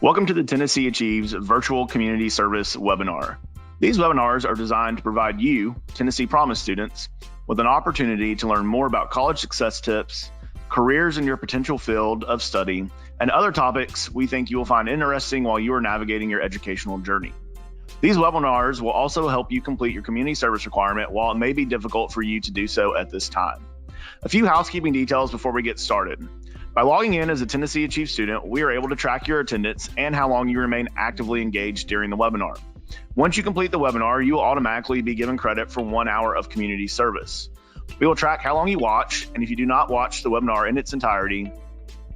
Welcome to the tnAchieves Virtual Community Service webinar. These webinars are designed to provide you, Tennessee Promise students, with an opportunity to learn more about college success tips, careers in your potential field of study, and other topics we think you will find interesting while you are navigating your educational journey. These webinars will also help you complete your community service requirement while it may be difficult for you to do so at this time. A few housekeeping details before we get started. By logging in as a tnAchieves student, we are able to track your attendance and how long you remain actively engaged during the webinar. Once you complete the webinar, you will automatically be given credit for 1 hour of community service. We will track how long you watch, and if you do not watch the webinar in its entirety,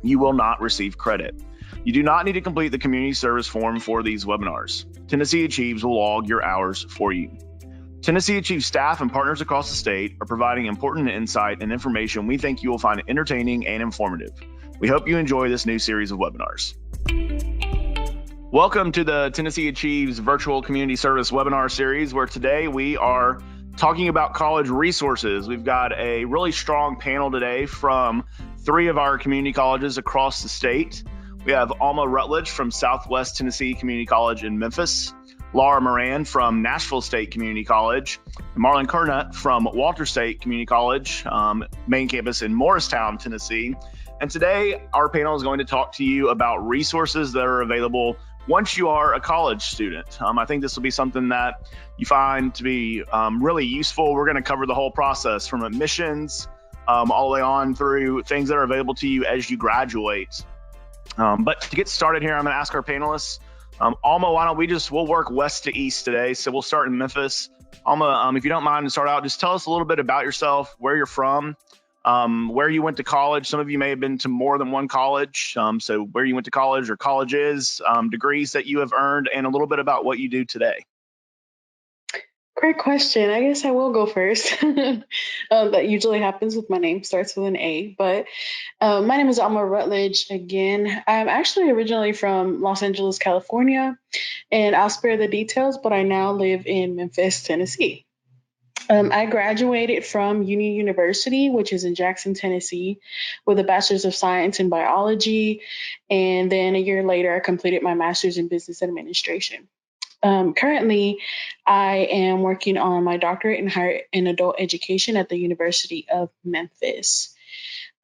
you will not receive credit. You do not need to complete the community service form for these webinars. tnAchieves will log your hours for you. tnAchieves staff and partners across the state are providing important insight and information we think you will find entertaining and informative. We hope you enjoy this new series of webinars. Welcome to the tnAchieves Virtual Community Service webinar series, where today we are talking about college resources. We've got a really strong panel today from 3 of our community colleges across the state. We have Alma Rutledge from Southwest Tennessee Community College in Memphis, Laura Moran from Nashville State Community College, and Marlon Kernut from Walter State Community College, main campus in Morristown, Tennessee. And today, our panel is going to talk to you about resources that are available once you are a college student. I think this will be something that you find to be really useful. We're going to cover the whole process from admissions all the way on through things that are available to you as you graduate. But to get started here, I'm going to ask our panelists, Alma, why don't we'll work west to east today. So we'll start in Memphis. Alma, if you don't mind to start out, just tell us a little bit about yourself, where you're from, where you went to college. Some of you may have been to more than one college. So where you went to college or colleges, degrees that you have earned, and a little bit about what you do today. Great question. I guess I will go first. That usually happens with my name, starts with an A. But my name is Alma Rutledge again. I'm actually originally from Los Angeles, California, and I'll spare the details, but I now live in Memphis, Tennessee. I graduated from Union University, which is in Jackson, Tennessee, with a Bachelor's of Science in Biology. And then a year later, I completed my Master's in Business Administration. Currently, I am working on my doctorate in higher and adult education at the University of Memphis.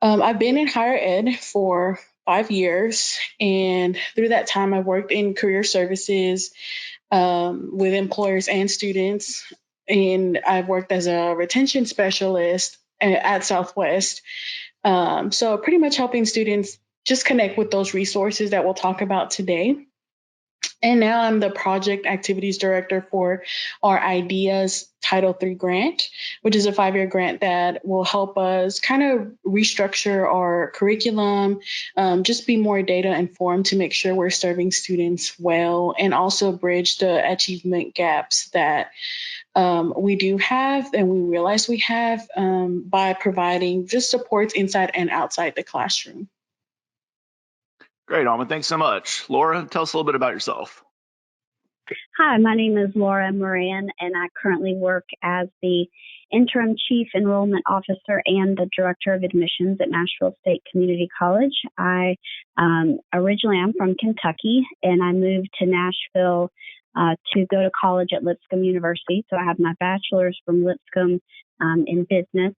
I've been in higher ed for 5 years, and through that time, I've worked in career services with employers and students, and I've worked as a retention specialist at Southwest. So pretty much helping students just connect with those resources that we'll talk about today. And now I'm the project activities director for our IDEAS Title III grant, which is a 5-year grant that will help us kind of restructure our curriculum, just be more data informed to make sure we're serving students well, and also bridge the achievement gaps that we do have and we realize we have by providing just supports inside and outside the classroom. Great, Alma. Thanks so much. Laura, tell us a little bit about yourself. Hi, my name is Laura Moran, and I currently work as the Interim Chief Enrollment Officer and the Director of Admissions at Nashville State Community College. I originally am from Kentucky, and I moved to Nashville to go to college at Lipscomb University. So I have my bachelor's from Lipscomb in business,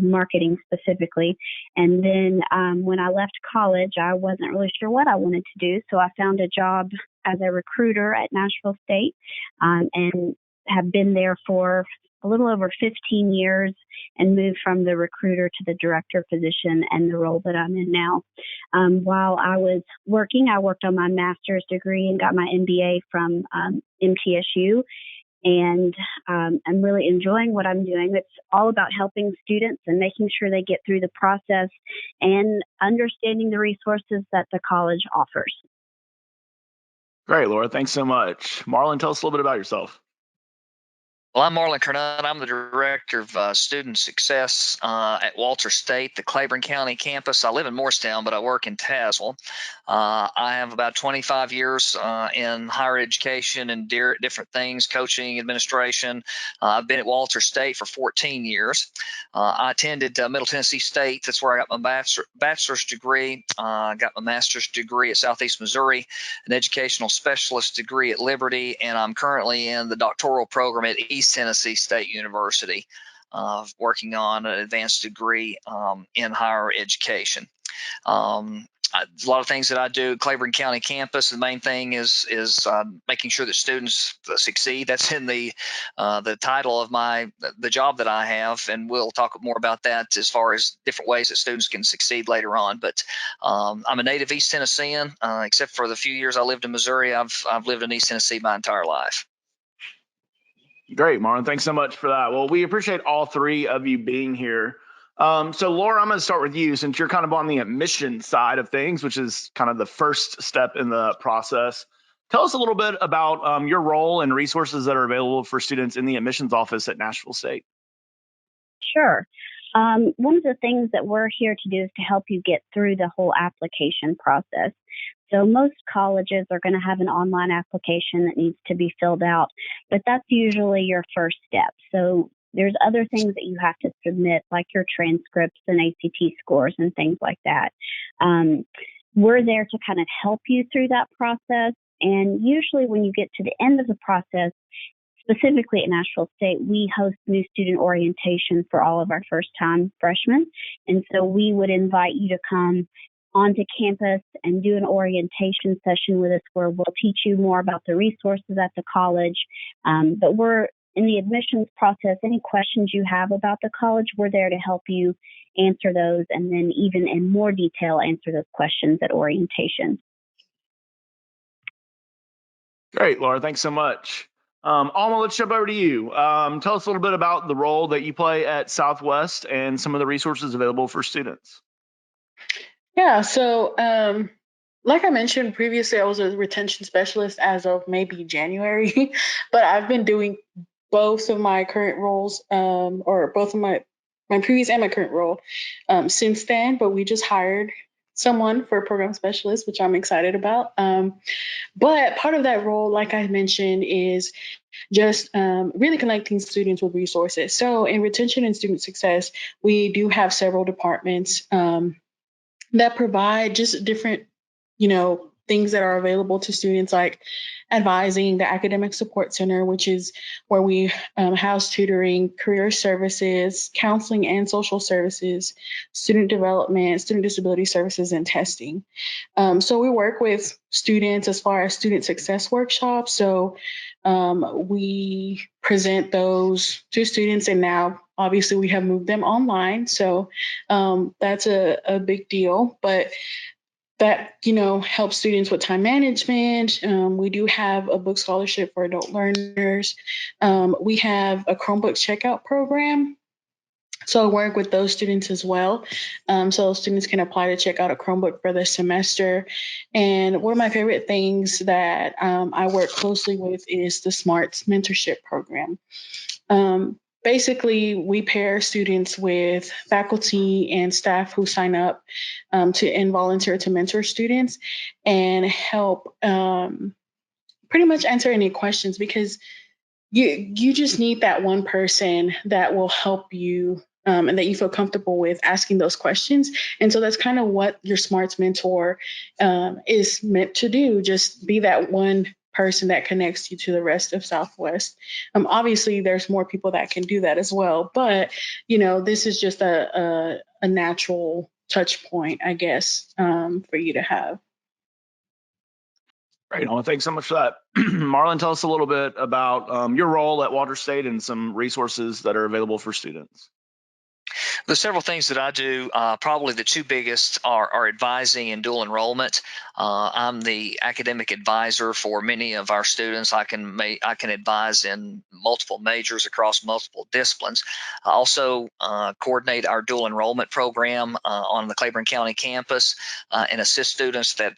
marketing specifically. And then when I left college, I wasn't really sure what I wanted to do. So I found a job as a recruiter at Nashville State and have been there for a little over 15 years and moved from the recruiter to the director position and the role that I'm in now. While I was working, I worked on my master's degree and got my MBA from MTSU. And I'm really enjoying what I'm doing. It's all about helping students and making sure they get through the process and understanding the resources that the college offers. Great, Laura. Thanks so much. Marlon, tell us a little bit about yourself. Well, I'm Marlon Kernut. I'm the Director of Student Success at Walter State, the Claiborne County campus. I live in Morristown, but I work in Tazewell. I have about 25 years in higher education and different things, coaching, administration. I've been at Walter State for 14 years. I attended Middle Tennessee State. That's where I got my bachelor's degree. I got my master's degree at Southeast Missouri, an educational specialist degree at Liberty, and I'm currently in the doctoral program at East Tennessee State University, working on an advanced degree in higher education. A lot of things that I do, Claiborne County campus. The main thing is making sure that students succeed. That's in the title of the job that I have, and we'll talk more about that as far as different ways that students can succeed later on. But I'm a native East Tennessean, except for the few years I lived in Missouri. I've lived in East Tennessee my entire life. Great, Marlon. Thanks so much for that. Well, we appreciate all three of you being here. So Laura, I'm going to start with you since you're kind of on the admission side of things, which is kind of the first step in the process. Tell us a little bit about your role and resources that are available for students in the admissions office at Nashville State. Sure. One of the things that we're here to do is to help you get through the whole application process. So most colleges are going to have an online application that needs to be filled out, but that's usually your first step. So there's other things that you have to submit, like your transcripts and ACT scores and things like that. We're there to kind of help you through that process. And usually when you get to the end of the process, specifically at Nashville State, we host new student orientation for all of our first-time freshmen. And so we would invite you to come onto campus and do an orientation session with us where we'll teach you more about the resources at the college. But we're in the admissions process. Any questions you have about the college, we're there to help you answer those, and then even in more detail answer those questions at orientation. Great, Laura. Thanks so much. Alma, let's jump over to you. Tell us a little bit about the role that you play at Southwest and some of the resources available for students. Yeah, so like I mentioned previously, I was a retention specialist as of maybe January, but I've been doing both of my current roles, or both of my previous and my current role since then, but we just hired someone for a program specialist, which I'm excited about. But part of that role, like I mentioned, is just really connecting students with resources. So in retention and student success, we do have several departments that provide just different, things that are available to students, like advising, the Academic Support Center, which is where we house tutoring, career services, counseling and social services, student development, student disability services, and testing. So we work with students as far as student success workshops. So we present those to students, and now obviously we have moved them online. So that's a big deal. But that, helps students with time management. We do have a book scholarship for adult learners. We have a Chromebook checkout program. So I work with those students as well. So students can apply to check out a Chromebook for the semester. And one of my favorite things that I work closely with is the SMARTS mentorship program. Basically, we pair students with faculty and staff who sign up and volunteer to mentor students and help pretty much answer any questions, because you just need that one person that will help you and that you feel comfortable with asking those questions. And so that's kind of what your SMARTS mentor is meant to do, just be that one person that connects you to the rest of Southwest. Obviously, there's more people that can do that as well, but this is just a natural touch point, I guess, for you to have. Great, Alma. Thanks so much for that. Marlon, tell us a little bit about your role at Walter State and some resources that are available for students. The several things that I do, probably the two biggest are advising and dual enrollment. I'm the academic advisor for many of our students. I can advise in multiple majors across multiple disciplines. I also coordinate our dual enrollment program on the Claiborne County campus and assist students that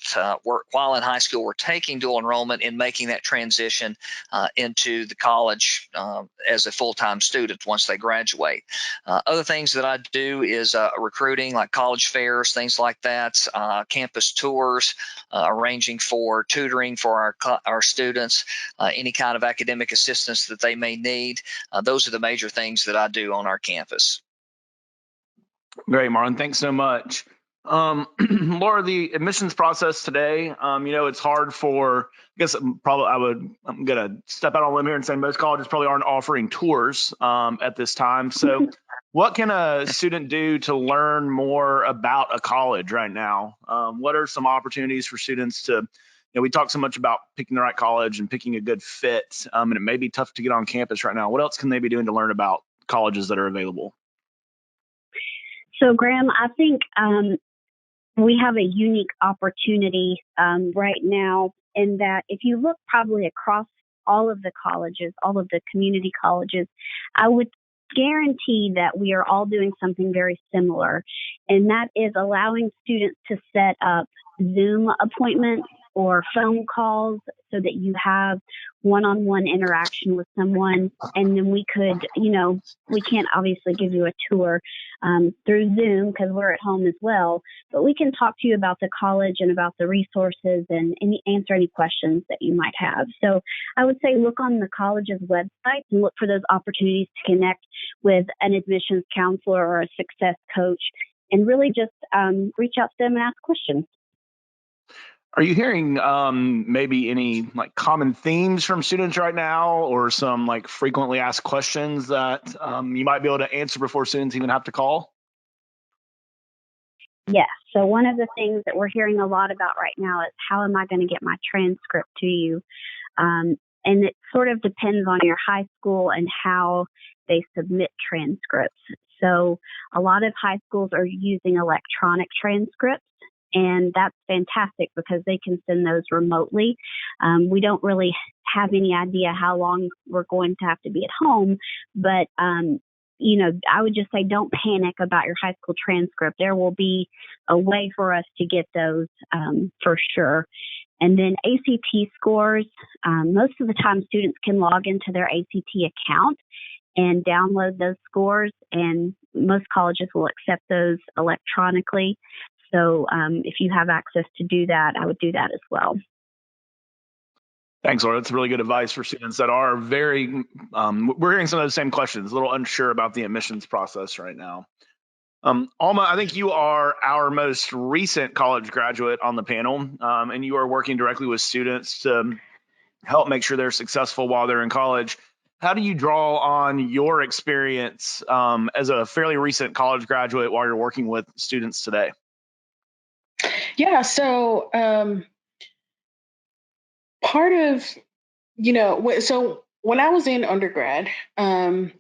while in high school were taking dual enrollment in making that transition into the college as a full-time student once they graduate. Other things that I do is recruiting, like college fairs, things like that, campus tours, arranging for tutoring for our students, any kind of academic assistance that they may need. Those are the major things that I do on our campus. Great, Marlon. Thanks so much. Laura, the admissions process today, it's hard for, I guess I'm going to step out on a limb here and say most colleges probably aren't offering tours at this time. So what can a student do to learn more about a college right now? What are some opportunities for students to, we talk so much about picking the right college and picking a good fit, and it may be tough to get on campus right now. What else can they be doing to learn about colleges that are available? So, Graham, I think we have a unique opportunity right now in that if you look probably across all of the colleges, all of the community colleges, I would guarantee that we are all doing something very similar, and that is allowing students to set up Zoom appointments or phone calls so that you have one-on-one interaction with someone. And then we could, we can't obviously give you a tour through Zoom because we're at home as well, but we can talk to you about the college and about the resources and answer any questions that you might have. So I would say look on the college's website and look for those opportunities to connect with an admissions counselor or a success coach and really just reach out to them and ask questions. Are you hearing maybe any common themes from students right now, or some frequently asked questions that you might be able to answer before students even have to call? Yes. So one of the things that we're hearing a lot about right now is how am I going to get my transcript to you? And it sort of depends on your high school and how they submit transcripts. So a lot of high schools are using electronic transcripts. And that's fantastic because they can send those remotely. We don't really have any idea how long we're going to have to be at home. But, I would just say don't panic about your high school transcript. There will be a way for us to get those for sure. And then ACT scores, most of the time students can log into their ACT account and download those scores. And most colleges will accept those electronically. So if you have access to do that, I would do that as well. Thanks, Laura. That's really good advice for students that are we're hearing some of those same questions, a little unsure about the admissions process right now. Alma, I think you are our most recent college graduate on the panel, and you are working directly with students to help make sure they're successful while they're in college. How do you draw on your experience as a fairly recent college graduate while you're working with students today? Yeah, so part of, so when I was in undergrad, I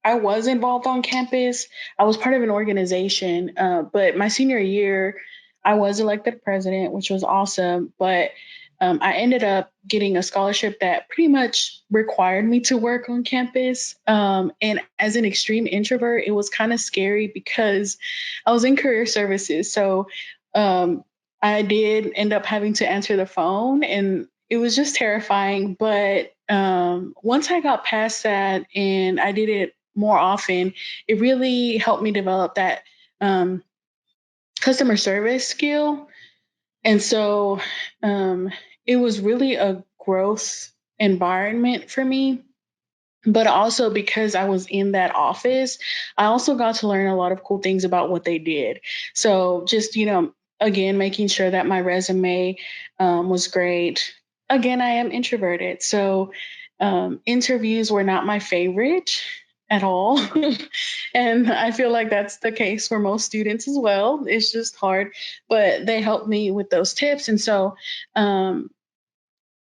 was involved on campus. I was part of an organization, but my senior year, I was elected president, which was awesome. But I ended up getting a scholarship that pretty much required me to work on campus. And as an extreme introvert, it was kind of scary because I was in career services. So I did end up having to answer the phone, and it was just terrifying. But once I got past that and I did it more often, it really helped me develop that customer service skill. And so it was really a growth environment for me. But also because I was in that office, I also got to learn a lot of cool things about what they did. So just, again, making sure that my resume was great. Again, I am introverted. So interviews were not my favorite at all. And I feel like that's the case for most students as well. It's just hard, but they helped me with those tips. And so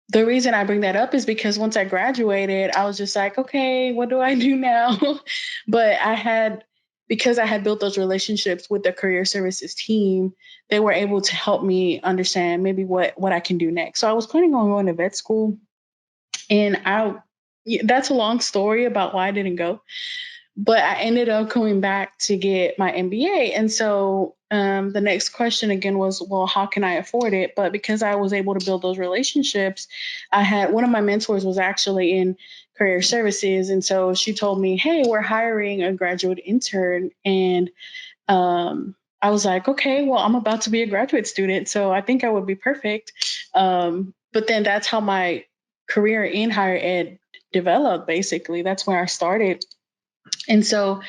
the reason I bring that up is because once I graduated, I was just like, okay, what do I do now? But because I had built those relationships with the career services team, they were able to help me understand maybe what I can do next. So I was planning on going to vet school, and that's a long story about why I didn't go, but I ended up coming back to get my MBA. And so the next question again was, well, how can I afford it? But because I was able to build those relationships, I had one of my mentors was actually in career services. And so she told me, hey, we're hiring a graduate intern. And I was like, okay, well, I'm about to be a graduate student, so I think I would be perfect. But then that's how my career in higher ed developed, basically. That's where I started. And so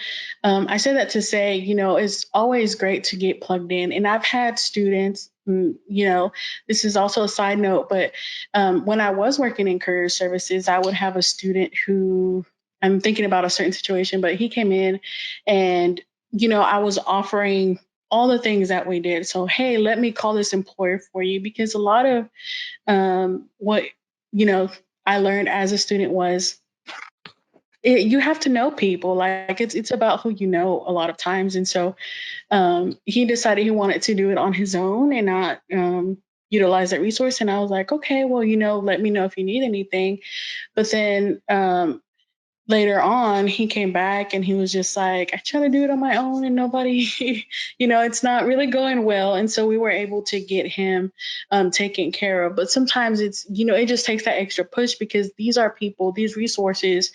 I say that to say, it's always great to get plugged in. And I've had students, this is also a side note, but when I was working in career services, I would have a student who I'm thinking about a certain situation, but he came in and, I was offering all the things that we did. So, hey, let me call this employer for you, because a lot of what, you know, I learned as a student was you have to know people. Like it's about who you know a lot of times. And so he decided he wanted to do it on his own and not utilize that resource. And I was like, okay, well, let me know if you need anything. But then later on, he came back and he was just like, I try to do it on my own and nobody, it's not really going well. And so we were able to get him taken care of. But sometimes it's, it just takes that extra push, because these are people, these resources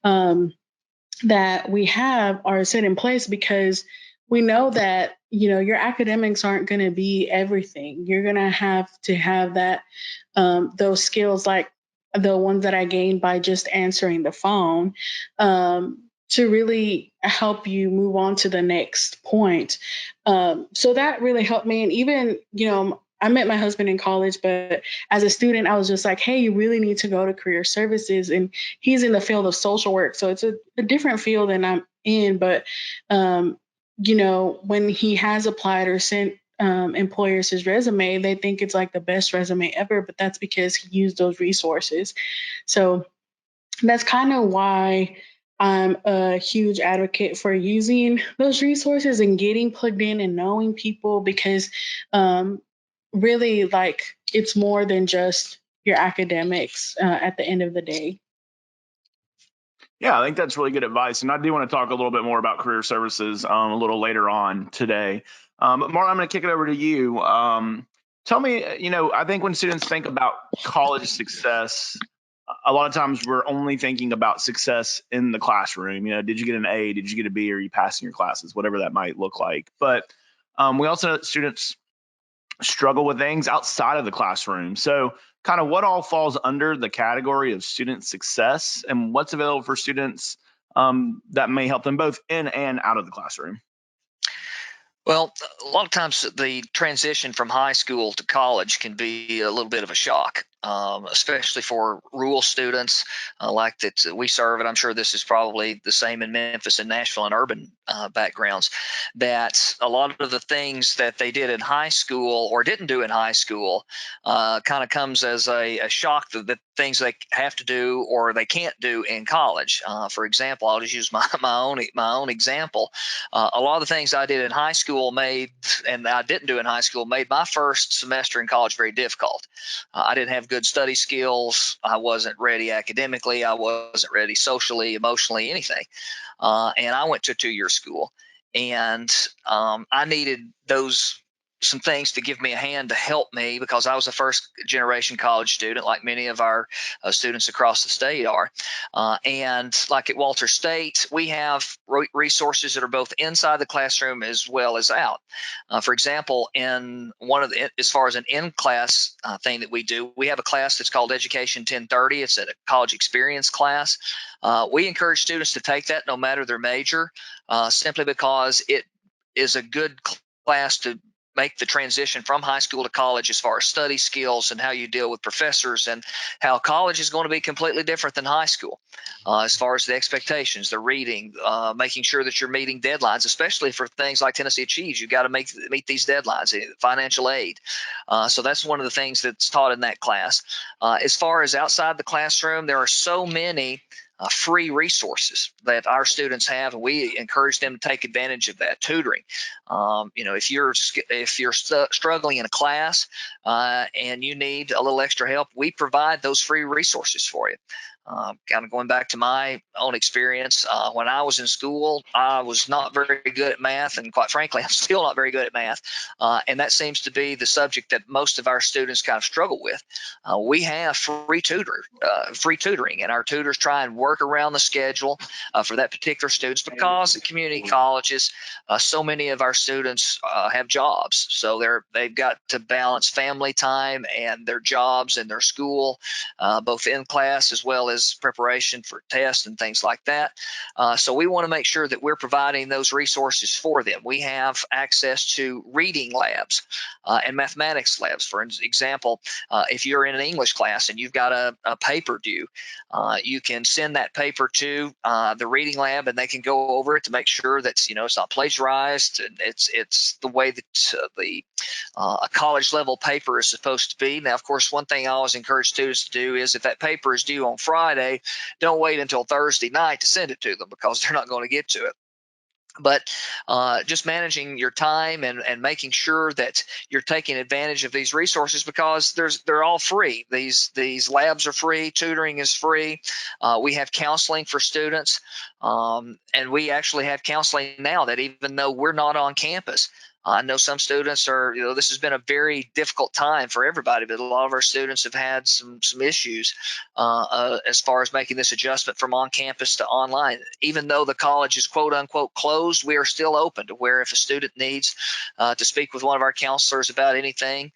that we have are set in place because we know that, your academics aren't going to be everything. You're going to have that, those skills, like the ones that I gained by just answering the phone, to really help you move on to the next point. So that really helped me. And even, I met my husband in college, but as a student, I was just like, hey, you really need to go to career services. And he's in the field of social work. So it's a different field than I'm in. But, when he has applied or sent employers his resume, they think it's like the best resume ever, but that's because he used those resources. So that's kind of why I'm a huge advocate for using those resources and getting plugged in and knowing people, because really, like, it's more than just your academics at the end of the day. Yeah, I think that's really good advice. And I do want to talk a little bit more about career services a little later on today. But Marla, I'm going to kick it over to you. Tell me, I think when students think about college success, a lot of times we're only thinking about success in the classroom. Did you get an A? Did you get a B? Are you passing your classes? Whatever that might look like. But we also know that students struggle with things outside of the classroom. So, kind of what all falls under the category of student success, and what's available for students that may help them both in and out of the classroom? Well, a lot of times the transition from high school to college can be a little bit of a shock, especially for rural students like that we serve. And I'm sure this is probably the same in Memphis and Nashville and urban backgrounds, that a lot of the things that they did in high school or didn't do in high school kind of comes as a shock to the things they have to do or they can't do in college. For example, I'll just use my own example. A lot of the things I did in high school and I didn't do in high school made my first semester in college very difficult. I didn't have good study skills. I wasn't ready academically. I wasn't ready socially, emotionally, anything. And I went to a 2-year school, and I needed some things to give me a hand to help me, because I was a first generation college student, like many of our students across the state are. And like at Walter State, we have resources that are both inside the classroom as well as out. For example, as far as an in-class thing that we do, we have a class that's called Education 1030. It's a college experience class. We encourage students to take that no matter their major, simply because it is a good class to make the transition from high school to college as far as study skills and how you deal with professors, and how college is going to be completely different than high school as far as the expectations, the reading, making sure that you're meeting deadlines, especially for things like tnAchieves. You got to meet these deadlines, financial aid. So that's one of the things that's taught in that class. As far as outside the classroom, there are so many free resources that our students have, and we encourage them to take advantage of that. Tutoring, if you're struggling in a class and you need a little extra help, we provide those free resources for you. Kind of going back to my own experience, when I was in school, I was not very good at math, and quite frankly, I'm still not very good at math. And that seems to be the subject that most of our students kind of struggle with. We have free tutoring, and our tutors try and work around the schedule for that particular students, because at community colleges, so many of our students have jobs, so they've got to balance family time and their jobs and their school, both in class as well as preparation for tests and things like that. So we want to make sure that we're providing those resources for them. We have access to reading labs and mathematics labs. For example, if you're in an English class and you've got a paper due, you can send that paper to the reading lab, and they can go over it to make sure that it's not plagiarized, and it's the way that a college level paper is supposed to be. Now, of course, one thing I always encourage students to do is, if that paper is due on Friday, don't wait until Thursday night to send it to them, because they're not going to get to it. But just managing your time and making sure that you're taking advantage of these resources, because they're all free. These labs are free. Tutoring is free. We have counseling for students, and we actually have counseling now that even though we're not on campus. I know some students are, this has been a very difficult time for everybody, but a lot of our students have had some issues as far as making this adjustment from on campus to online. Even though the college is quote unquote closed, we are still open to where if a student needs to speak with one of our counselors about anything,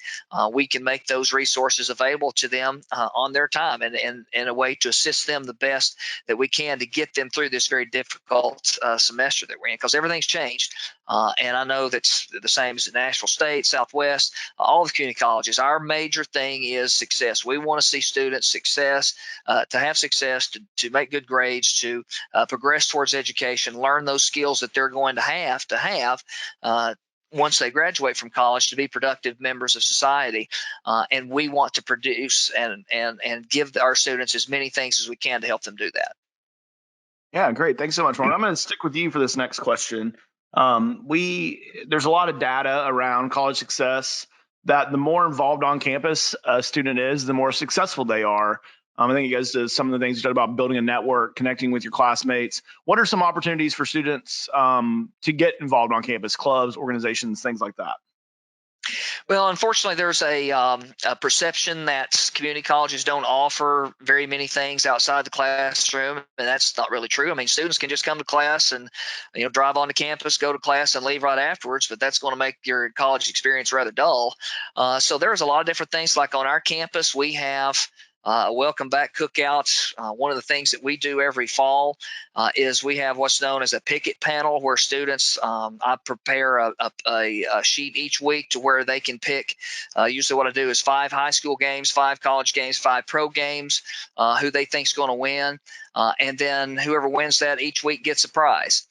we can make those resources available to them on their time, and in a way to assist them the best that we can to get them through this very difficult semester that we're in, because everything's changed. And I know that's the same as at Nashville State, Southwest, all the community colleges. Our major thing is success. We want to see students to have success, to make good grades, to progress towards education, learn those skills that they're going to have once they graduate from college, to be productive members of society. And we want to produce and give our students as many things as we can to help them do that. Yeah, great. Thanks so much, Mark. I'm going to stick with you for this next question. There's a lot of data around college success that the more involved on campus a student is, the more successful they are. I think you guys did some of the things you said about building a network, connecting with your classmates. What are some opportunities for students to get involved on campus, clubs, organizations, things like that? Well, unfortunately, there's a perception that community colleges don't offer very many things outside the classroom, and that's not really true. I mean, students can just come to class and drive onto campus, go to class, and leave right afterwards, but that's going to make your college experience rather dull. So there's a lot of different things. Like on our campus, we have a welcome back cookout. One of the things that we do every fall is we have what's known as a picket panel, where students, I prepare a sheet each week to where they can pick. Usually what I do is 5 high school games, 5 college games, 5 pro games, who they think is going to win. And then whoever wins that each week gets a prize.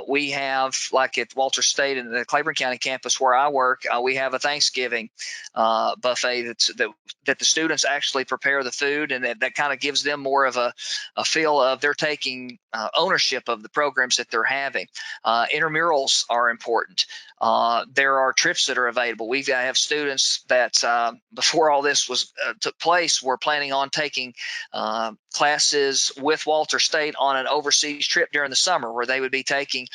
We have, like at Walter State and the Claiborne County campus where I work, we have a Thanksgiving buffet that the students actually prepare the food, and that kind of gives them more of a feel of they're taking ownership of the programs that they're having. Intramurals are important. There are trips that are available. We have students that before all this took place were planning on taking classes with Walter State on an overseas trip during the summer, where they would be taking,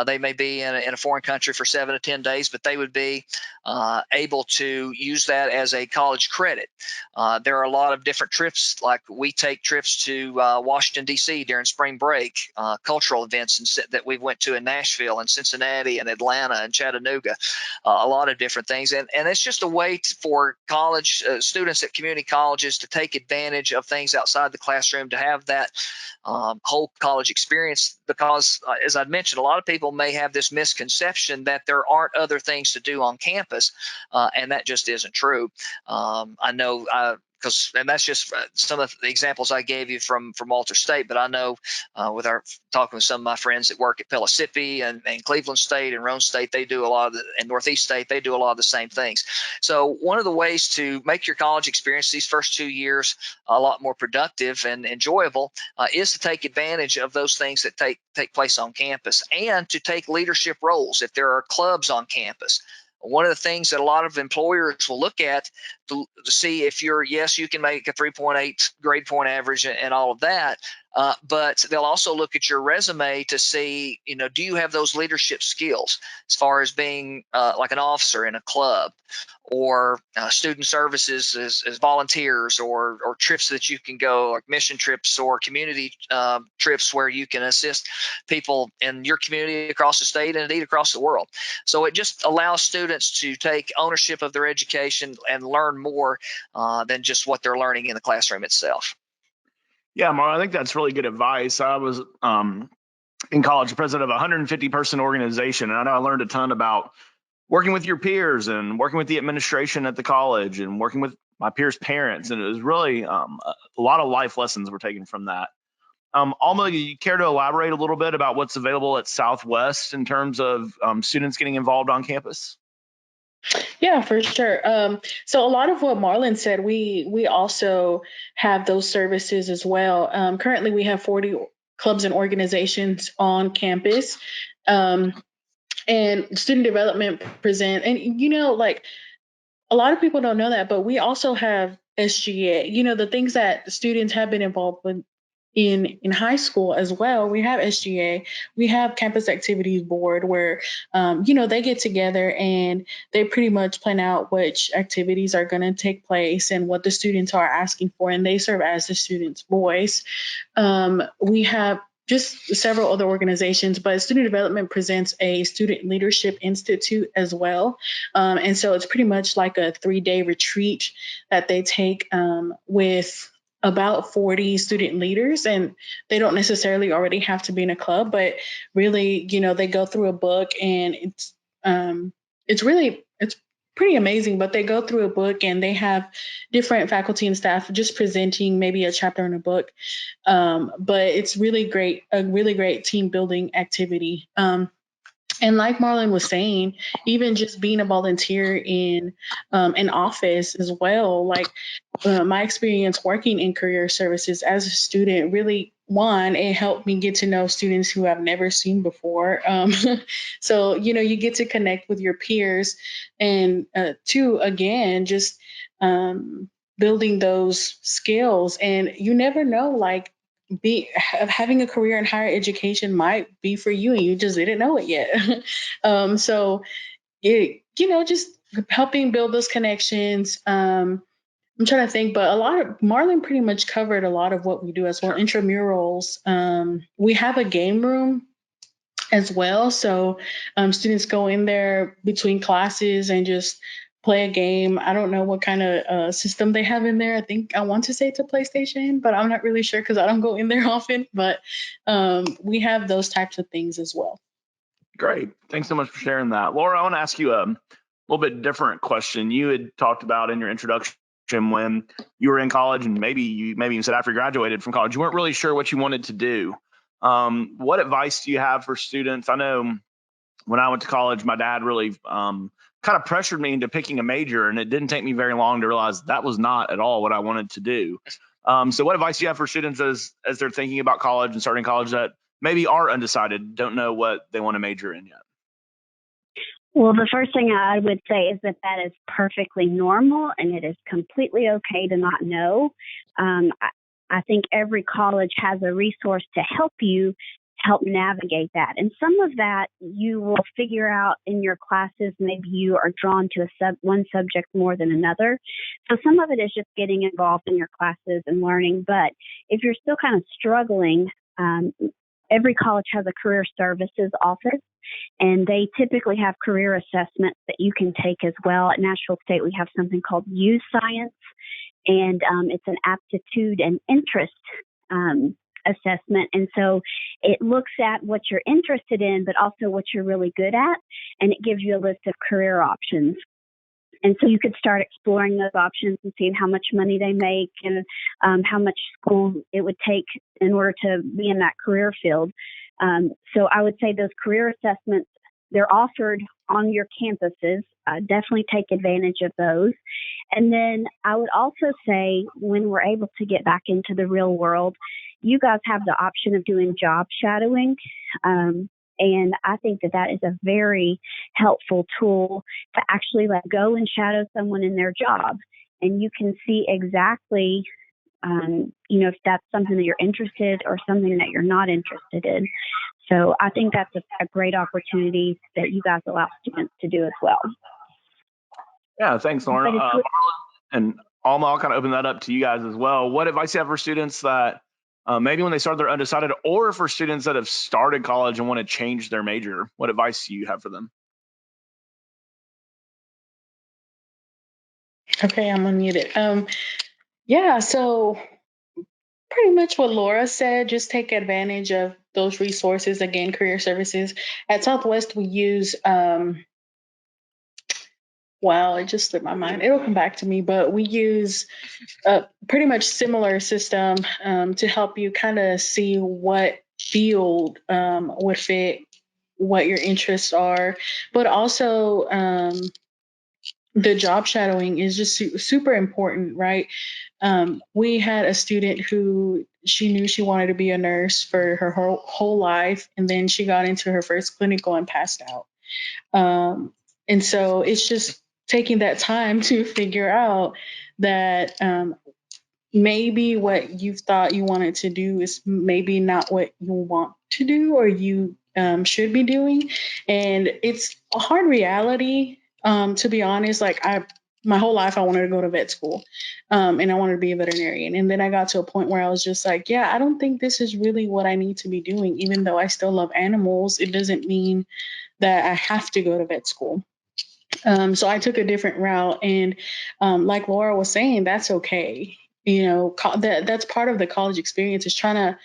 they may be in a foreign country for 7 to 10 days, but they would be able to use that as a college credit. There are a lot of different trips, like we take trips to Washington, D.C. during spring break, cultural events that we went to in Nashville and Cincinnati and Atlanta and Chattanooga, a lot of different things. And it's just a way for college students at community colleges to take advantage of things outside the classroom classroom to have that whole college experience, because as I'd mentioned, a lot of people may have this misconception that there aren't other things to do on campus, and that just isn't true. I know and that's just some of the examples I gave you from Walter State, but I know with talking with some of my friends that work at Pellissippi and Cleveland State and Roane State, they do a lot of and Northeast State, they do a lot of the same things. So one of the ways to make your college experience these first 2 years a lot more productive and enjoyable is to take advantage of those things that take place on campus, and to take leadership roles if there are clubs on campus. One of the things that a lot of employers will look at to see if you can make a 3.8 grade point average and all of that, but they'll also look at your resume to see, do you have those leadership skills as far as being like an officer in a club, or student services as volunteers, or trips that you can go, like mission trips or community trips where you can assist people in your community across the state and indeed across the world. So it just allows students to take ownership of their education and learn more than just what they're learning in the classroom itself. Yeah, Mark, I think that's really good advice. I was in college president of a 150-person organization, and I know I learned a ton about working with your peers and working with the administration at the college and working with my peers' parents. And it was really a lot of life lessons were taken from that. Alma, you care to elaborate a little bit about what's available at Southwest in terms of students getting involved on campus? Yeah, for sure. So a lot of what Marlon said, we also have those services as well. Currently, we have 40 clubs and organizations on campus. And student development present, and like a lot of people don't know that, but we also have SGA, the things that students have been involved with in high school as well. We have SGA, we have campus activities board where, they get together and they pretty much plan out which activities are going to take place and what the students are asking for, and they serve as the students' voice. We have just several other organizations, but Student Development presents a Student Leadership Institute as well. And so it's pretty much like a 3-day retreat that they take with about 40 student leaders, and they don't necessarily already have to be in a club, but really, they go through a book, and it's pretty amazing. But they go through a book and they have different faculty and staff just presenting maybe a chapter in a book. But it's a really great team building activity. And like Marlon was saying, even just being a volunteer in an office as well, like my experience working in career services as a student, really, one, it helped me get to know students who I've never seen before. So, you get to connect with your peers. And two, again, just building those skills. And you never know, like, having a career in higher education might be for you and you just didn't know it yet. So it, just helping build those connections. I'm trying to think, but Marlon pretty much covered a lot of what we do as well. Intramurals. We have a game room as well. So students go in there between classes and just play a game. I don't know what kind of system they have in there. I want to say it's a PlayStation, but I'm not really sure because I don't go in there often. But we have those types of things as well. Great. Thanks so much for sharing that. Laura, I want to ask you a little bit different question. You had talked about in your introduction when you were in college, and maybe you said after you graduated from college, you weren't really sure what you wanted to do. What advice do you have for students? I know when I went to college, my dad really kind of pressured me into picking a major, and it didn't take me very long to realize that was not at all what I wanted to do. So what advice do you have for students as they're thinking about college and starting college that maybe are undecided, don't know what they want to major in yet? Well, the first thing I would say is that is perfectly normal, and it is completely okay to not know. I think every college has a resource to help you help navigate that. And some of that you will figure out in your classes. Maybe you are drawn to one subject more than another. So some of it is just getting involved in your classes and learning. But if you're still kind of struggling, every college has a career services office, and they typically have career assessments that you can take as well. At Nashville State, we have something called U Science, and it's an aptitude and interest assessment. And so it looks at what you're interested in, but also what you're really good at. And it gives you a list of career options. And so you could start exploring those options and seeing how much money they make and how much school it would take in order to be in that career field. So I would say those career assessments, they're offered on your campuses. Definitely take advantage of those. And then I would also say when we're able to get back into the real world, you guys have the option of doing job shadowing. And I think that is a very helpful tool to actually let go and shadow someone in their job. And you can see exactly, if that's something that you're interested or something that you're not interested in. So I think that's a great opportunity that you guys allow students to do as well. Yeah, thanks, Lauren. And Alma, I'll kind of open that up to you guys as well. What advice do you have for students that maybe when they start, they're undecided, or for students that have started college and want to change their major? What advice do you have for them? Okay, I'm unmuted. Yeah, so pretty much what Laura said, just take advantage of those resources. Again, career services. At Southwest, we use, it just slipped my mind. It'll come back to me, but we use a pretty much similar system to help you kind of see what field would fit what your interests are. But also, the job shadowing is just super important, right? We had a student who she knew she wanted to be a nurse for her whole life, and then she got into her first clinical and passed out. And so it's just taking that time to figure out that maybe what you thought you wanted to do is maybe not what you want to do or you should be doing. And it's a hard reality, to be honest. Like my whole life, I wanted to go to vet school and I wanted to be a veterinarian. And then I got to a point where I was just like, yeah, I don't think this is really what I need to be doing. Even though I still love animals, it doesn't mean that I have to go to vet school. So I took a different route, and like Laura was saying, that's okay. That's part of the college experience, is trying to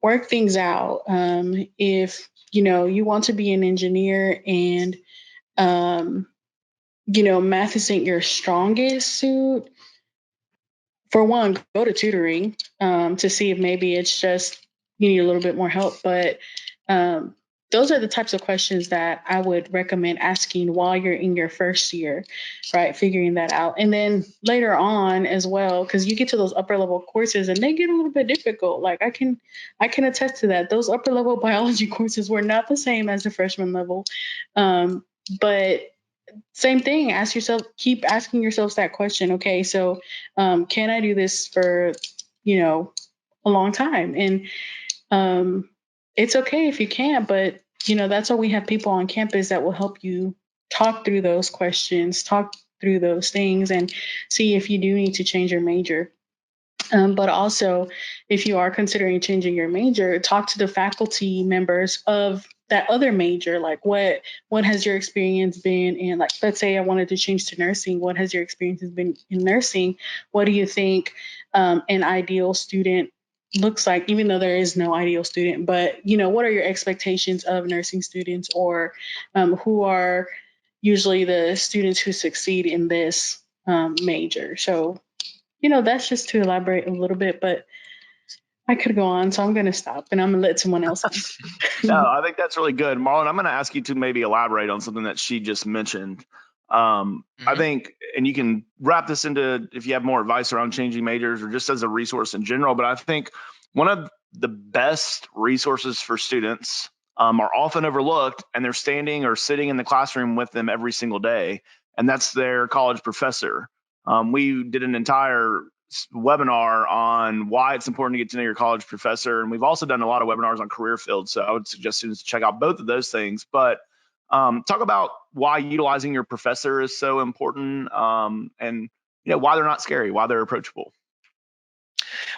work things out. If you want to be an engineer and math isn't your strongest suit, for one, go to tutoring to see if maybe it's just you need a little bit more help. But those are the types of questions that I would recommend asking while you're in your first year, right? Figuring that out. And then later on as well, because you get to those upper level courses and they get a little bit difficult. Like I can attest to that. Those upper level biology courses were not the same as the freshman level. But same thing, keep asking yourselves that question. Okay, so can I do this for, a long time? And it's okay if you can't, but that's why we have people on campus that will help you talk through those questions, talk through those things, and see if you do need to change your major. But also, if you are considering changing your major, talk to the faculty members of that other major. Like, what has your experience been in? Like, let's say I wanted to change to nursing. What has your experience been in nursing? What do you think an ideal student looks like? Even though there is no ideal student, but what are your expectations of nursing students, or who are usually the students who succeed in this major? So that's just to elaborate a little bit, but I could go on, so I'm going to stop and I'm going to let someone else answer. No, I think that's really good. Marlon, I'm going to ask you to maybe elaborate on something that she just mentioned. I think, and you can wrap this into if you have more advice around changing majors or just as a resource in general, but I think one of the best resources for students are often overlooked, and they're standing or sitting in the classroom with them every single day, and that's their college professor. We did an entire webinar on why it's important to get to know your college professor, and we've also done a lot of webinars on career fields, so I would suggest students check out both of those things. But talk about why utilizing your professor is so important, and why they're not scary, why they're approachable.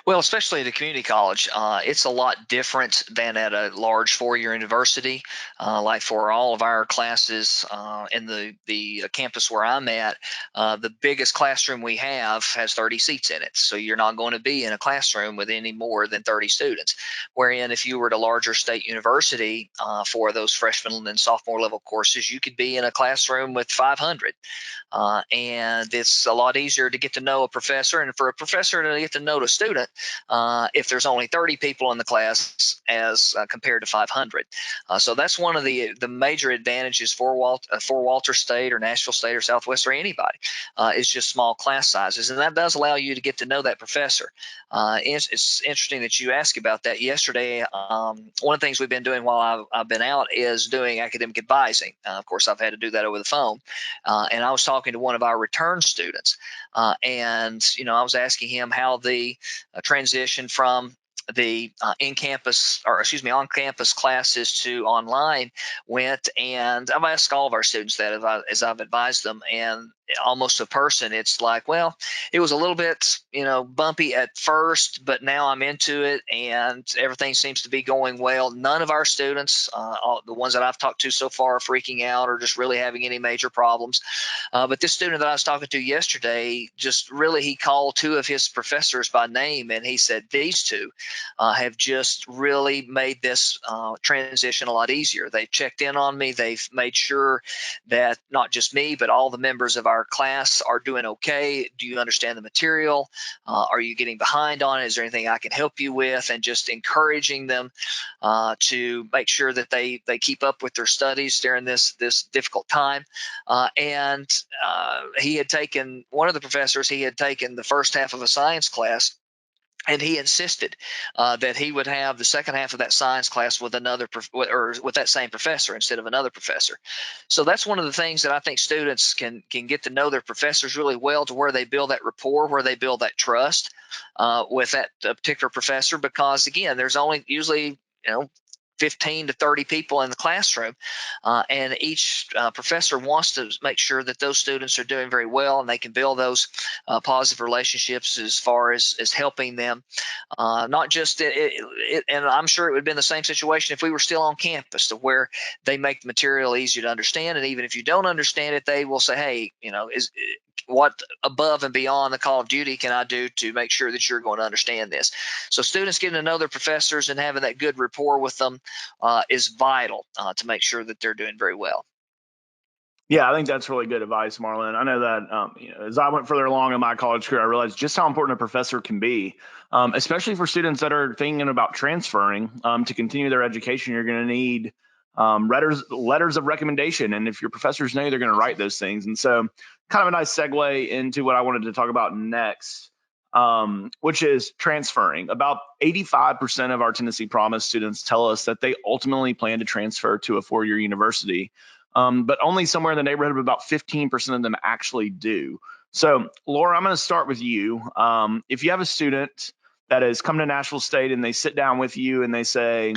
Well, especially at a community college, it's a lot different than at a large four-year university. Like for all of our classes in the campus where I'm at, the biggest classroom we have has 30 seats in it. So you're not going to be in a classroom with any more than 30 students. Wherein if you were at a larger state university for those freshman and sophomore level courses, you could be in a classroom with 500. And it's a lot easier to get to know a professor, and for a professor to get to know a student if there's only 30 people in the class as compared to 500. So that's one of the major advantages for Walter State or Nashville State or Southwest or anybody is just small class sizes, and that does allow you to get to know that professor. It's interesting that you asked about that yesterday. One of the things we've been doing while I've been out is doing academic advising. Of course, I've had to do that over the phone. And I was talking to one of our return students, and I was asking him how the transition from the on-campus classes to online went. And I've asked all of our students that as I've advised them, and almost a person, it's like, well, it was a little bit, bumpy at first, but now I'm into it and everything seems to be going well. None of our students, the ones that I've talked to so far, are freaking out or just really having any major problems. But this student that I was talking to yesterday, just really, he called two of his professors by name, and he said these two have just really made this transition a lot easier. They've checked in on me. They've made sure that not just me, but all the members of our class are doing okay. Do you understand the material? Are you getting behind on it? Is there anything I can help you with? And just encouraging them to make sure that they keep up with their studies during this difficult time. And he had taken, one of the professors, he had taken the first half of a science class, and he insisted that he would have the second half of that science class with with that same professor instead of another professor. So that's one of the things that I think students can get to know their professors really well, to where they build that rapport, where they build that trust with that particular professor. Because again, there's only usually 15 to 30 people in the classroom, and each professor wants to make sure that those students are doing very well, and they can build those positive relationships as far as helping them. Not just and I'm sure it would have been the same situation if we were still on campus, to where they make the material easier to understand, and even if you don't understand it, they will say, hey, what above and beyond the call of duty can I do to make sure that you're going to understand this? So students getting to know their professors and having that good rapport with them is vital to make sure that they're doing very well. Yeah, I think that's really good advice, Marlon. I know that as I went further along in my college career, I realized just how important a professor can be, especially for students that are thinking about transferring to continue their education. You're going to need letters of recommendation, and if your professors know, they're going to write those things. And so, kind of a nice segue into what I wanted to talk about next, which is transferring. About 85% of our Tennessee Promise students tell us that they ultimately plan to transfer to a four-year university. But only somewhere in the neighborhood of about 15% of them actually do. So, Laura, I'm going to start with you. If you have a student that has come to Nashville State and they sit down with you and they say,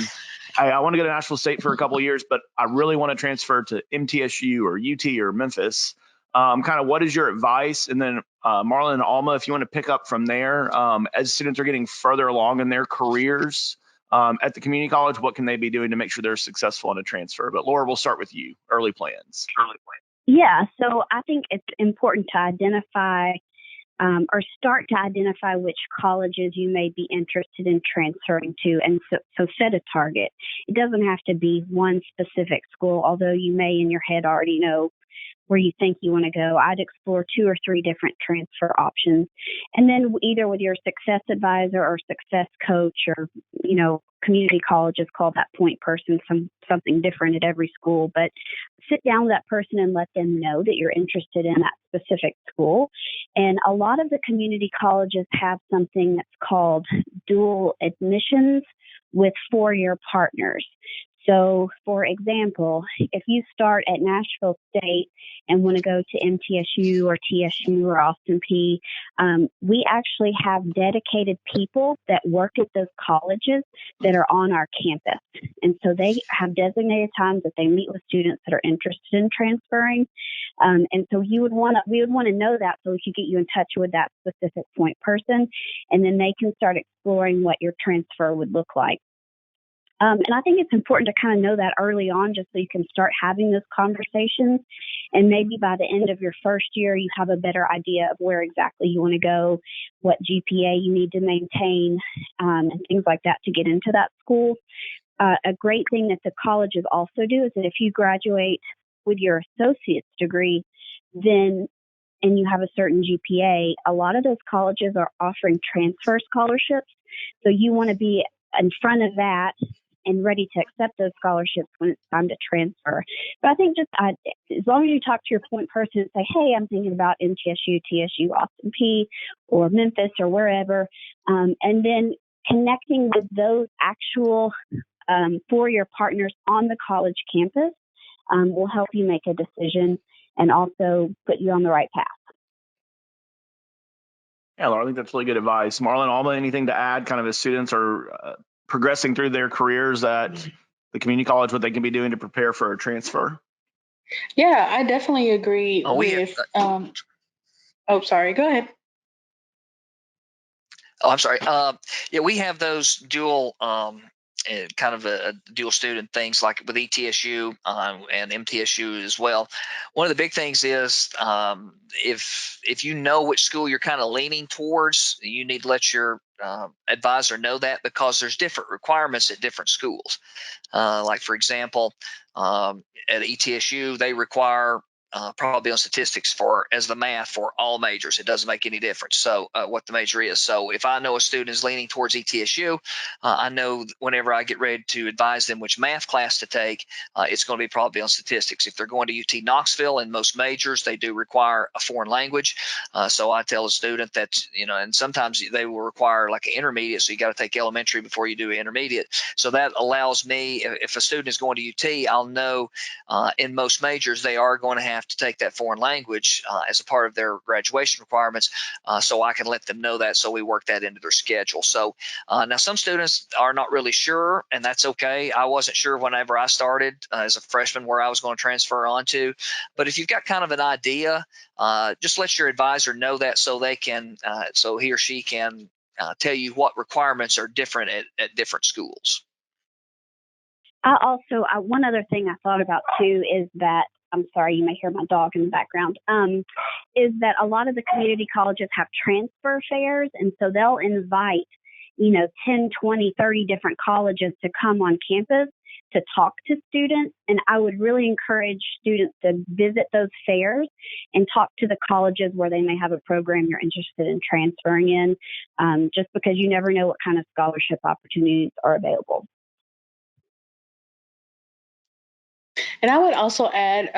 hey, I want to go to Nashville State for a couple of years, but I really want to transfer to MTSU or UT or Memphis, kind of what is your advice? And then Marlon and Alma, if you want to pick up from there, as students are getting further along in their careers, at the community college, what can they be doing to make sure they're successful in a transfer? But Laura, we'll start with you. Early plans. Yeah, so I think it's important to identify or start to identify which colleges you may be interested in transferring to, and so set a target. It doesn't have to be one specific school, although you may in your head already know where you think you want to go. I'd explore 2 or 3 different transfer options. And then either with your success advisor or success coach, or, community colleges call that point person, something different at every school. But sit down with that person and let them know that you're interested in that specific school. And a lot of the community colleges have something that's called dual admissions with 4-year partners. So, for example, if you start at Nashville State and want to go to MTSU or TSU or Austin P, we actually have dedicated people that work at those colleges that are on our campus. And so they have designated times that they meet with students that are interested in transferring. And so we would want to know that so we could get you in touch with that specific point person, and then they can start exploring what your transfer would look like. And I think it's important to kind of know that early on just so you can start having those conversations. And maybe by the end of your first year, you have a better idea of where exactly you want to go, what GPA you need to maintain, and things like that to get into that school. A great thing that the colleges also do is that if you graduate with your associate's degree, then and you have a certain GPA, a lot of those colleges are offering transfer scholarships. So you want to be in front of that and ready to accept those scholarships when it's time to transfer. But I think just as long as you talk to your point person and say, hey, I'm thinking about MTSU, TSU, Austin P, or Memphis or wherever, and then connecting with those actual four-year partners on the college campus will help you make a decision and also put you on the right path. Yeah, Laura, I think that's really good advice. Marlon, Alma, anything to add kind of as students are progressing through their careers at the community college, what they can be doing to prepare for a transfer? Yeah, I definitely agree with. Sorry, go ahead. Oh, I'm sorry. Yeah, we have those dual kind of a dual student things like with ETSU and MTSU as well. One of the big things is if you know which school you're kind of leaning towards, you need to let your advisor know that, because there's different requirements at different schools. Like, for example, at ETSU, they require probably on statistics as the math for all majors. It doesn't make any difference. So what the major is. So if I know a student is leaning towards ETSU, I know whenever I get ready to advise them which math class to take, it's going to be probably on statistics. If they're going to UT Knoxville, in most majors, they do require a foreign language. So I tell a student that, and sometimes they will require like an intermediate. So you got to take elementary before you do intermediate. So that allows me, if a student is going to UT, I'll know in most majors, they are going to have to take that foreign language as a part of their graduation requirements, so I can let them know that, so we work that into their schedule. So now some students are not really sure, and that's okay. I wasn't sure whenever I started as a freshman where I was going to transfer onto, but if you've got kind of an idea, just let your advisor know that so they can, so he or she can tell you what requirements are different at different schools. One other thing I thought about too is that, I'm sorry, you may hear my dog in the background, is that a lot of the community colleges have transfer fairs, and so they'll invite, 10, 20, 30 different colleges to come on campus to talk to students. And I would really encourage students to visit those fairs and talk to the colleges where they may have a program you're interested in transferring in, just because you never know what kind of scholarship opportunities are available. And I would also add,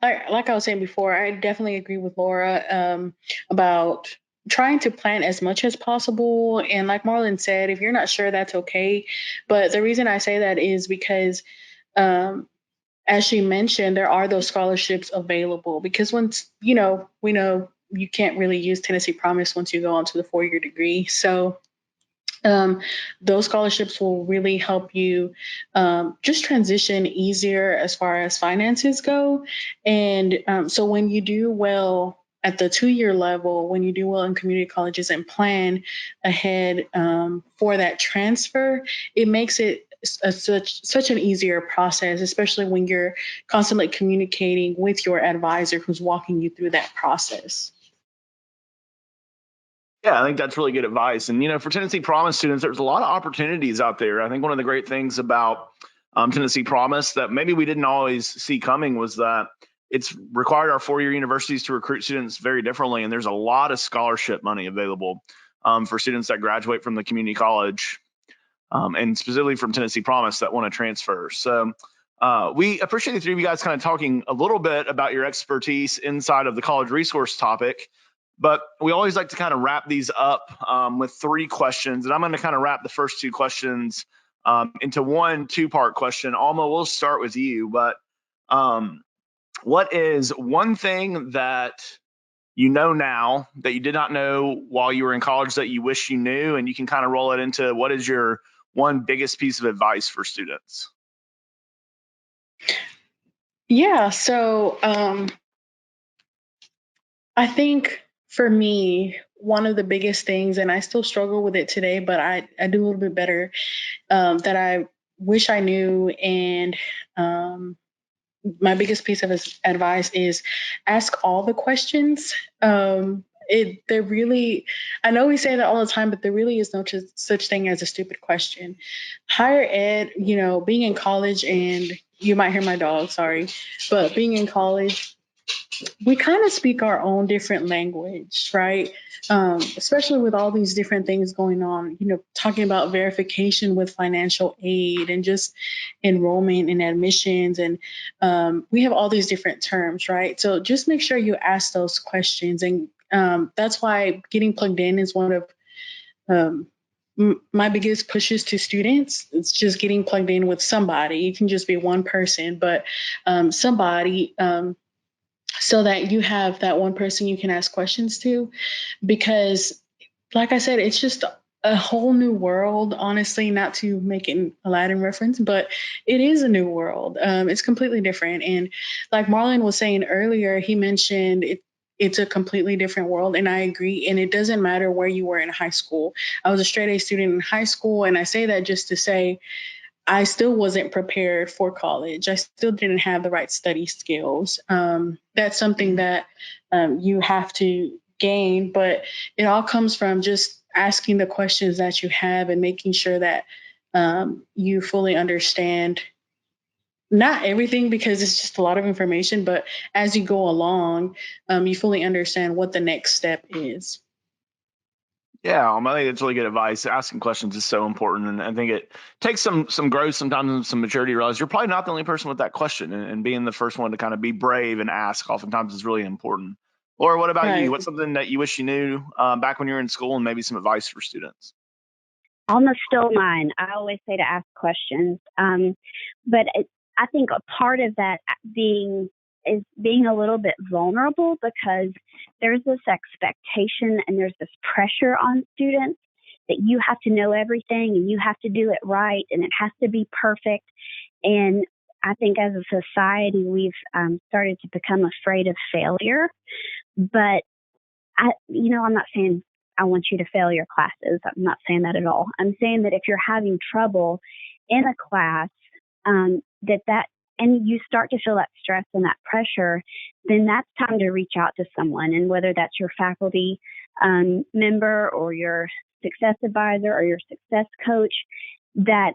like I was saying before, I definitely agree with Laura about trying to plan as much as possible. And like Marlon said, if you're not sure, that's okay. But the reason I say that is because, as she mentioned, there are those scholarships available. Because once, we know you can't really use Tennessee Promise once you go on to the 4-year degree. So those scholarships will really help you just transition easier as far as finances go. And so when you do well at the 2-year level, when you do well in community colleges and plan ahead for that transfer, it makes it such an easier process, especially when you're constantly communicating with your advisor who's walking you through that process. Yeah, I think that's really good advice. And, for Tennessee Promise students, there's a lot of opportunities out there. I think one of the great things about Tennessee Promise that maybe we didn't always see coming was that it's required our 4-year universities to recruit students very differently. And there's a lot of scholarship money available for students that graduate from the community college and specifically from Tennessee Promise that want to transfer. So we appreciate the three of you guys kind of talking a little bit about your expertise inside of the college resource topic. But we always like to kind of wrap these up with 3 questions. And I'm going to kind of wrap the first 2 questions into one two-part question. Alma, we'll start with you, but what is one thing that you know now that you did not know while you were in college that you wish you knew? And you can kind of roll it into what is your one biggest piece of advice for students? Yeah, so I think for me, one of the biggest things, and I still struggle with it today, but I do a little bit better, that I wish I knew. And my biggest piece of advice is ask all the questions. There really, I know we say that all the time, but there really is no such thing as a stupid question. Higher ed, being in college, and you might hear my dog, sorry, but being in college, we kind of speak our own different language, right? Especially with all these different things going on, talking about verification with financial aid and just enrollment and admissions. And we have all these different terms, right? So just make sure you ask those questions. And that's why getting plugged in is one of my biggest pushes to students. It's just getting plugged in with somebody. It can just be one person, but somebody. So that you have that one person you can ask questions to, because like I said, it's just a whole new world, honestly, not to make an Aladdin reference, but it is a new world. It's completely different. And like Marlon was saying earlier, he mentioned it's a completely different world. And I agree. And it doesn't matter where you were in high school. I was a straight A student in high school. And I say that just to say, I still wasn't prepared for college. I still didn't have the right study skills. That's something that you have to gain, but it all comes from just asking the questions that you have and making sure that you fully understand not everything, because it's just a lot of information, but as you go along, you fully understand what the next step is. Yeah, I think it's really good advice. Asking questions is so important, and I think it takes some growth, sometimes some maturity to realize you're probably not the only person with that question, and being the first one to kind of be brave and ask oftentimes is really important. Laura, what about you? Right. What's something that you wish you knew back when you were in school, and maybe some advice for students? Almost stole mine. I always say to ask questions. But I think a part of that is being a little bit vulnerable, because there's this expectation and there's this pressure on students that you have to know everything and you have to do it right and it has to be perfect. And I think as a society, we've started to become afraid of failure. But I'm not saying I want you to fail your classes. I'm not saying that at all. I'm saying that if you're having trouble in a class, and you start to feel that stress and that pressure, then that's time to reach out to someone. And whether that's your faculty member or your success advisor or your success coach, that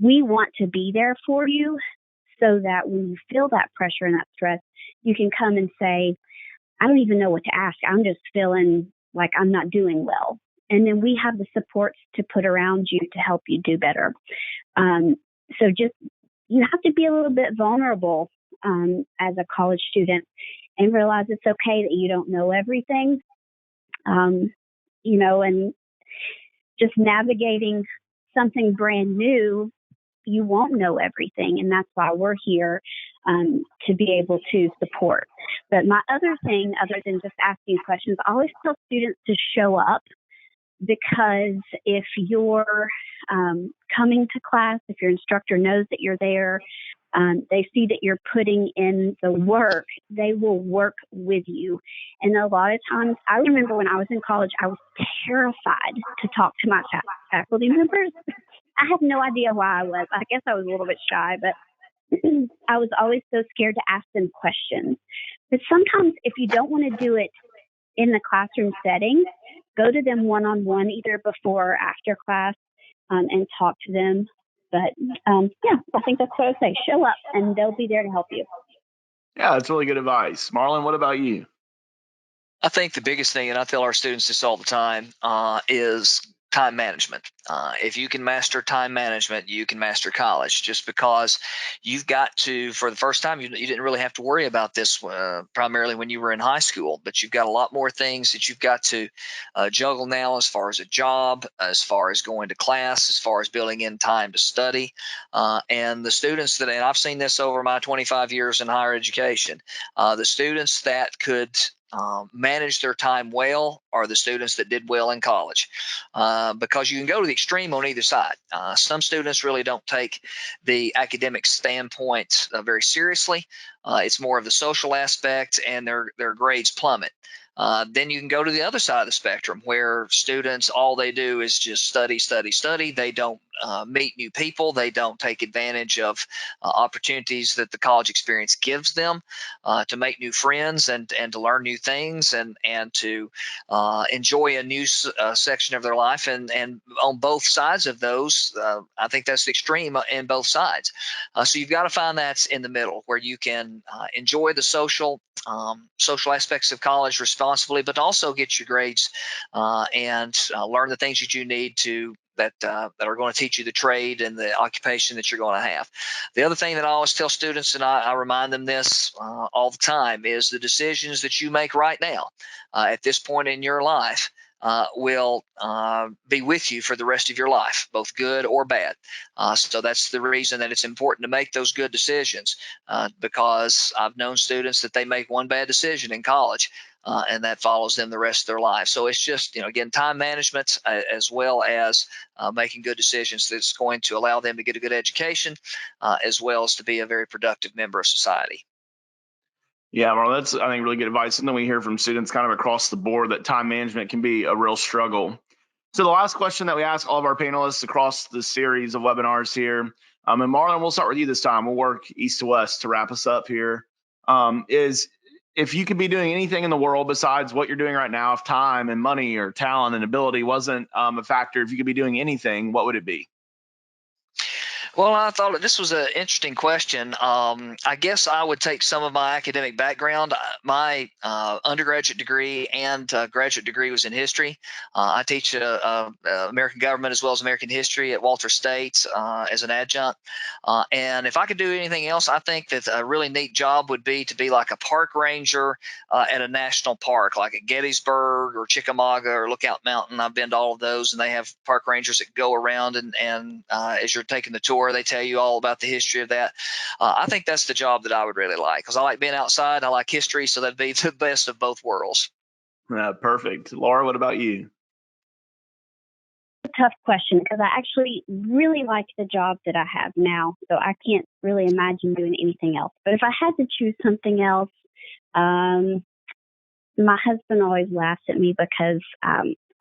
we want to be there for you, so that when you feel that pressure and that stress, you can come and say, I don't even know what to ask. I'm just feeling like I'm not doing well. And then we have the supports to put around you to help you do better. So you have to be a little bit vulnerable as a college student and realize it's okay that you don't know everything. And just navigating something brand new, you won't know everything. And that's why we're here, to be able to support. But my other thing, other than just asking questions, I always tell students to show up, because if you're coming to class, if your instructor knows that you're there, they see that you're putting in the work, they will work with you. And a lot of times, I remember when I was in college, I was terrified to talk to my faculty members. I have no idea why I was. I guess I was a little bit shy, but I was always so scared to ask them questions. But sometimes if you don't want to do it in the classroom setting, go to them one-on-one, either before or after class, and talk to them. But I think that's what I would say. Show up and they'll be there to help you. Yeah, that's really good advice. Marlon, what about you? I think the biggest thing, and I tell our students this all the time, is time management. If you can master time management, you can master college, just because you've got to, for the first time, you didn't really have to worry about this primarily when you were in high school, but you've got a lot more things that you've got to juggle now, as far as a job, as far as going to class, as far as building in time to study. And the students that, and I've seen this over my 25 years in higher education, the students that could manage their time well are the students that did well in college, because you can go to the extreme on either side. Some students really don't take the academic standpoint very seriously. It's more of the social aspect, and their grades plummet. Then you can go to the other side of the spectrum, where students, all they do is just study, study, study. They don't meet new people. They don't take advantage of opportunities that the college experience gives them to make new friends and to learn new things, and to enjoy a new section of their life. And on both sides of those, I think that's the extreme in both sides. So you've got to find that in the middle, where you can enjoy the social aspects of college responsibly, but also get your grades and learn the things that you need to that are going to teach you the trade and the occupation that you're going to have. The other thing that I always tell students, and I remind them this all the time, is the decisions that you make right now at this point in your life will be with you for the rest of your life, both good or bad. So that's the reason that it's important to make those good decisions, because I've known students that they make one bad decision in college, and that follows them the rest of their life. So it's just, again, time management, as well as making good decisions that's going to allow them to get a good education, as well as to be a very productive member of society. Yeah, well, that's, I think, really good advice. Something we hear from students kind of across the board, that time management can be a real struggle. So the last question that we ask all of our panelists across the series of webinars here, and Marlon, we'll start with you this time. We'll work east to west to wrap us up here. Is if you could be doing anything in the world besides what you're doing right now, if time and money or talent and ability wasn't a factor, if you could be doing anything, what would it be? Well, I thought this was an interesting question. I guess I would take some of my academic background. My undergraduate degree and graduate degree was in history. I teach American government as well as American history at Walter State as an adjunct. And if I could do anything else, I think that a really neat job would be to be like a park ranger at a national park, like at Gettysburg or Chickamauga or Lookout Mountain. I've been to all of those, and they have park rangers that go around and as you're taking the tour, they tell you all about the history of that. I think that's the job that I would really like, because I like being outside. I like history, so that'd be the best of both worlds. Perfect. Laura, what about you? A tough question, because I actually really like the job that I have now, so I can't really imagine doing anything else. But if I had to choose something else, my husband always laughs at me because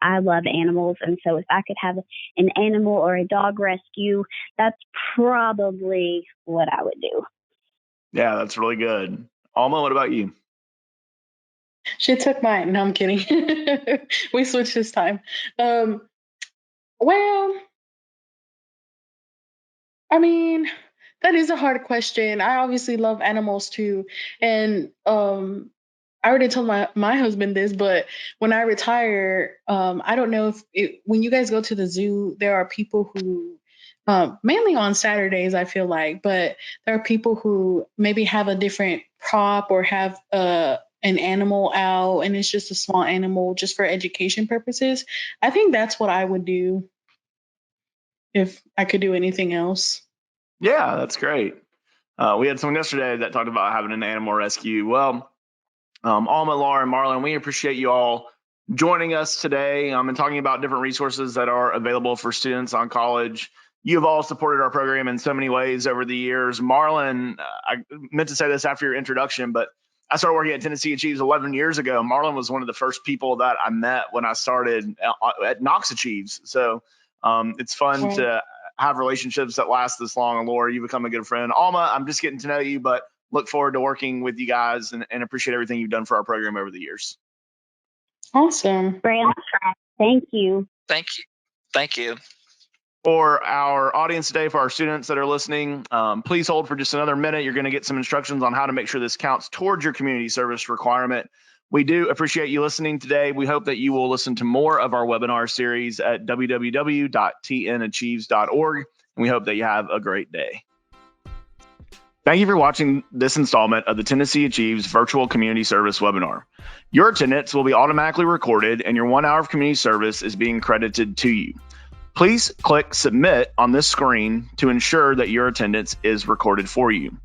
I love animals, and so if I could have an animal or a dog rescue, that's probably what I would do. Yeah, that's really good. Alma, what about you? She took mine. No, I'm kidding. We switched this time. Well, I mean, that is a hard question. I obviously love animals too. And I already told my husband this, but when I retire, I don't know if when you guys go to the zoo, there are people who, mainly on Saturdays, I feel like, but there are people who maybe have a different prop or have an animal out, and it's just a small animal just for education purposes. I think that's what I would do if I could do anything else. Yeah, that's great. We had someone yesterday that talked about having an animal rescue. Well, Alma, Laura, and Marlon, we appreciate you all joining us today and talking about different resources that are available for students on college. You have all supported our program in so many ways over the years. Marlon, I meant to say this after your introduction, but I started working at tnAchieves 11 years ago. Marlon was one of the first people that I met when I started at tnAchieves. So it's fun to have relationships that last this long. And Laura, you've become a good friend. Alma, I'm just getting to know you, but look forward to working with you guys and appreciate everything you've done for our program over the years. Awesome. Grant, thank you. Thank you. Thank you. For our audience today, for our students that are listening, please hold for just another minute. You're going to get some instructions on how to make sure this counts towards your community service requirement. We do appreciate you listening today. We hope that you will listen to more of our webinar series at www.tnAchieves.org. And we hope that you have a great day. Thank you for watching this installment of the Tennessee Achieves Virtual Community Service webinar. Your attendance will be automatically recorded and your 1 hour of community service is being credited to you. Please click Submit on this screen to ensure that your attendance is recorded for you.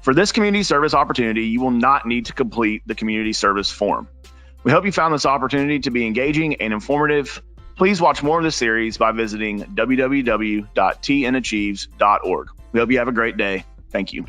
For this community service opportunity, you will not need to complete the community service form. We hope you found this opportunity to be engaging and informative. Please watch more of this series by visiting www.tnachieves.org. We hope you have a great day. Thank you.